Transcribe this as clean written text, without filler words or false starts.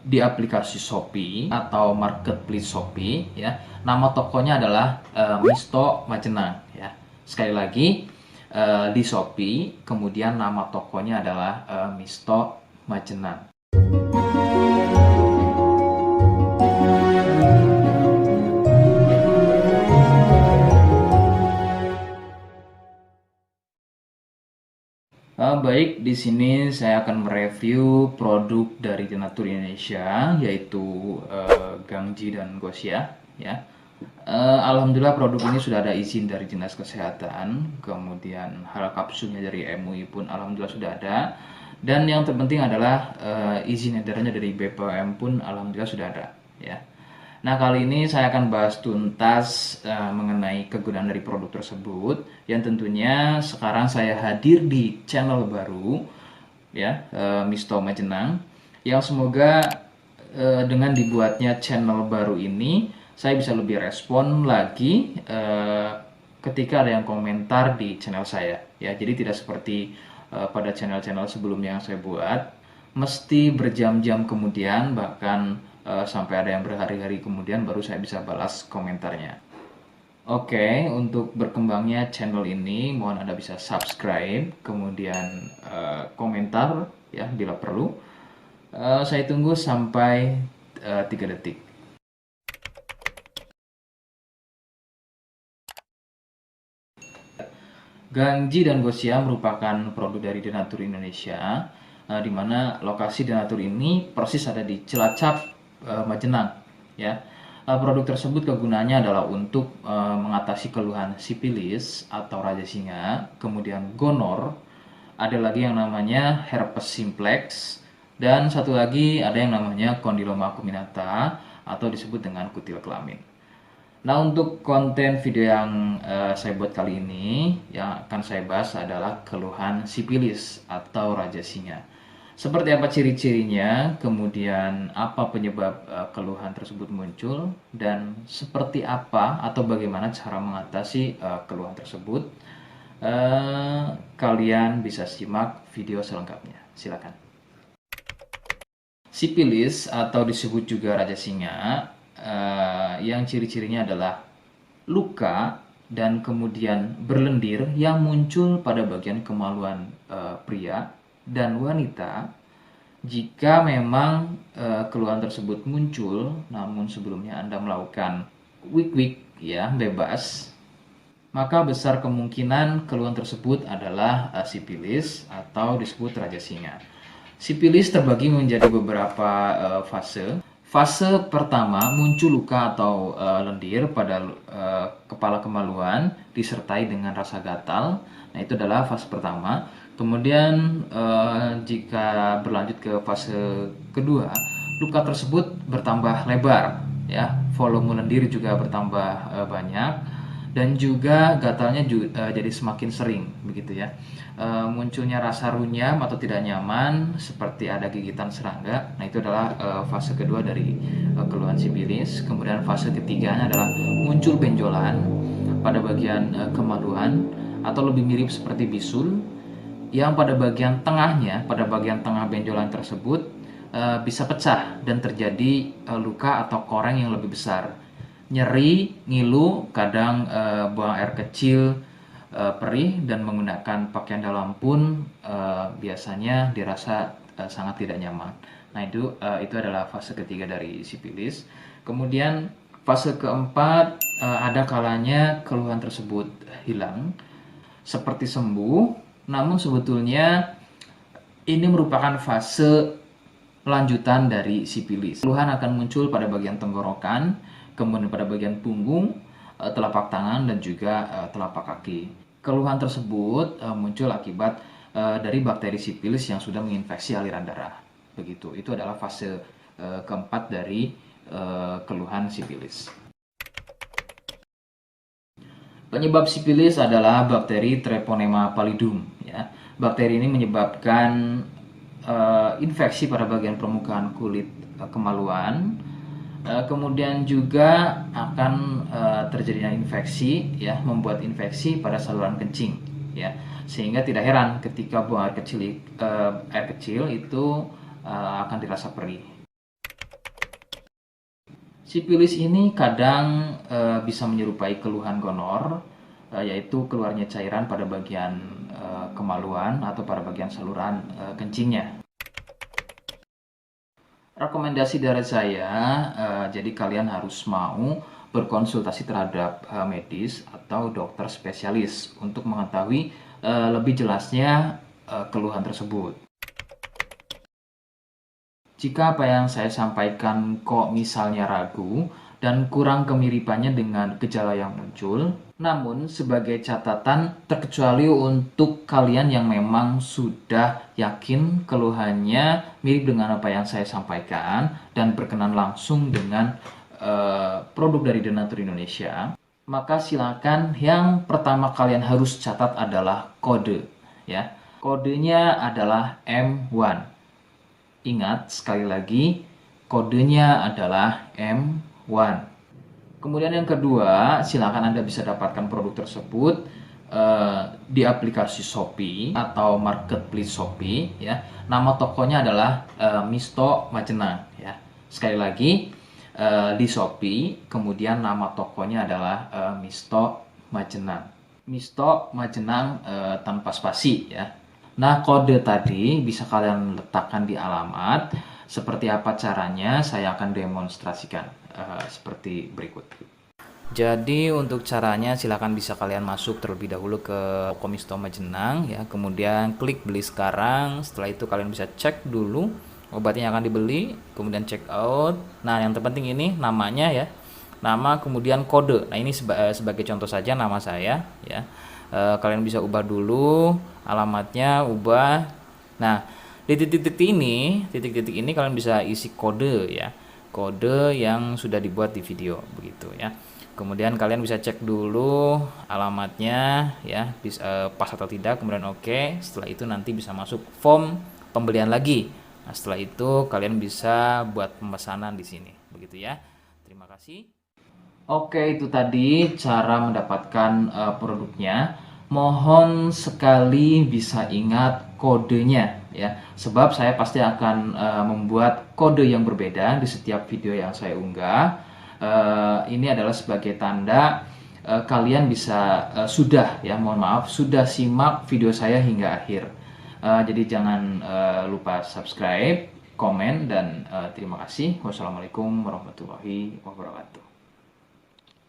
di aplikasi Shopee atau marketplace Shopee ya. Nama tokonya adalah Misto Majenang ya. Sekali lagi di Shopee, kemudian nama tokonya adalah Misto Majenang. Baik, di sini saya akan mereview produk dari Denatur Indonesia, yaitu Gangji dan Gosia. Ya, alhamdulillah produk ini sudah ada izin dari Dinas Kesehatan, kemudian hal kapsulnya dari MUI pun alhamdulillah sudah ada, dan yang terpenting adalah izin edarnya dari BPOM pun alhamdulillah sudah ada. Ya. Nah, kali ini saya akan bahas tuntas mengenai kegunaan dari produk tersebut, yang tentunya sekarang saya hadir di channel baru ya, Misto Majenang, yang semoga dengan dibuatnya channel baru ini saya bisa lebih respon lagi ketika ada yang komentar di channel saya ya. Jadi tidak seperti pada channel-channel sebelumnya yang saya buat, mesti berjam-jam kemudian, bahkan sampai ada yang berhari-hari kemudian baru saya bisa balas komentarnya. Oke, untuk berkembangnya channel ini mohon Anda bisa subscribe, kemudian komentar ya bila perlu. Saya tunggu sampai 3 detik. Gangji dan Gosia merupakan produk dari Denatur Indonesia, di mana lokasi Denatur ini persis ada di Cilacap, Majenang. Ya, produk tersebut kegunaannya adalah untuk mengatasi keluhan sipilis atau raja singa, kemudian gonor, ada lagi yang namanya herpes simplex, dan satu lagi ada yang namanya kondiloma acuminata atau disebut dengan kutil kelamin. Nah, untuk konten video yang saya buat kali ini, yang akan saya bahas adalah keluhan sipilis atau raja singa. Seperti apa ciri-cirinya, kemudian apa penyebab keluhan tersebut muncul, dan seperti apa atau bagaimana cara mengatasi keluhan tersebut. Kalian bisa simak video selengkapnya. Silakan. Sipilis atau disebut juga raja singa, yang ciri-cirinya adalah luka dan kemudian berlendir yang muncul pada bagian kemaluan pria dan wanita. Jika memang keluhan tersebut muncul namun sebelumnya Anda melakukan wik-wik ya bebas, maka besar kemungkinan keluhan tersebut adalah sipilis atau disebut raja singa. Sipilis terbagi menjadi beberapa fase. Fase pertama muncul luka atau lendir pada kepala kemaluan disertai dengan rasa gatal. Nah, itu adalah fase pertama. Kemudian jika berlanjut ke fase kedua, luka tersebut bertambah lebar, ya, volume lendir juga bertambah banyak, dan juga gatalnya jadi semakin sering, begitu ya. Munculnya rasa runyam atau tidak nyaman seperti ada gigitan serangga. Nah, itu adalah fase kedua dari keluhan sipilis. Kemudian fase ketiganya adalah muncul benjolan pada bagian kemaluan atau lebih mirip seperti bisul, yang pada bagian tengahnya, pada bagian tengah benjolan tersebut bisa pecah dan terjadi luka atau koreng yang lebih besar. Nyeri, ngilu, kadang buang air kecil, perih, dan menggunakan pakaian dalam pun biasanya dirasa sangat tidak nyaman. Nah, itu adalah fase ketiga dari sipilis. Kemudian fase keempat, ada kalanya keluhan tersebut hilang seperti sembuh, namun sebetulnya ini merupakan fase lanjutan dari sipilis. Keluhan akan muncul pada bagian tenggorokan, kemudian pada bagian punggung, telapak tangan, dan juga telapak kaki. Keluhan tersebut muncul akibat dari bakteri sipilis yang sudah menginfeksi aliran darah. Begitu. Itu adalah fase keempat dari keluhan sipilis. Penyebab sipilis adalah bakteri Treponema pallidum. Ya. Bakteri ini menyebabkan infeksi pada bagian permukaan kulit kemaluan. Kemudian juga akan terjadinya infeksi, ya, membuat infeksi pada saluran kencing, ya, sehingga tidak heran ketika buang air kecil itu akan dirasa perih. Sipilis ini kadang bisa menyerupai keluhan gonor, yaitu keluarnya cairan pada bagian kemaluan atau pada bagian saluran kencingnya. Rekomendasi dari saya, jadi kalian harus mau berkonsultasi terhadap medis atau dokter spesialis untuk mengetahui lebih jelasnya keluhan tersebut. Jika apa yang saya sampaikan kok misalnya ragu dan kurang kemiripannya dengan gejala yang muncul, namun sebagai catatan terkecuali untuk kalian yang memang sudah yakin keluhannya mirip dengan apa yang saya sampaikan dan berkenan langsung dengan produk dari Denatur Indonesia, maka silakan yang pertama kalian harus catat adalah kode, ya. Kodenya adalah M1. Ingat sekali lagi, kodenya adalah M1. Kemudian yang kedua, silakan Anda bisa dapatkan produk tersebut di aplikasi Shopee atau marketplace Shopee, ya. Nama tokonya adalah Misto Majenang, ya. Sekali lagi, di Shopee, kemudian nama tokonya adalah Misto Majenang. Misto Majenang tanpa spasi, ya. Nah, kode tadi bisa kalian letakkan di alamat. Seperti apa caranya, saya akan demonstrasikan seperti berikut. Jadi untuk caranya silakan bisa kalian masuk terlebih dahulu ke Misto Majenang, ya. Kemudian klik beli sekarang. Setelah itu kalian bisa cek dulu obatnya yang akan dibeli, kemudian check out. Nah, yang terpenting ini namanya, ya. Nama kemudian kode. Nah, ini sebagai contoh saja nama saya, ya. Kalian bisa ubah dulu alamatnya, ubah. Nah, di titik-titik ini kalian bisa isi kode, ya, kode yang sudah dibuat di video begitu, ya. Kemudian kalian bisa cek dulu alamatnya, ya, bisa pas atau tidak, kemudian oke. Setelah itu nanti bisa masuk form pembelian lagi. Nah, setelah itu kalian bisa buat pemesanan di sini begitu, ya. Terima kasih. Oke, itu tadi cara mendapatkan produknya. Mohon sekali bisa ingat kodenya, ya. Sebab saya pasti akan membuat kode yang berbeda di setiap video yang saya unggah. Ini adalah sebagai tanda kalian bisa sudah simak video saya hingga akhir. Jadi jangan lupa subscribe, komen, dan terima kasih. Wassalamualaikum warahmatullahi wabarakatuh.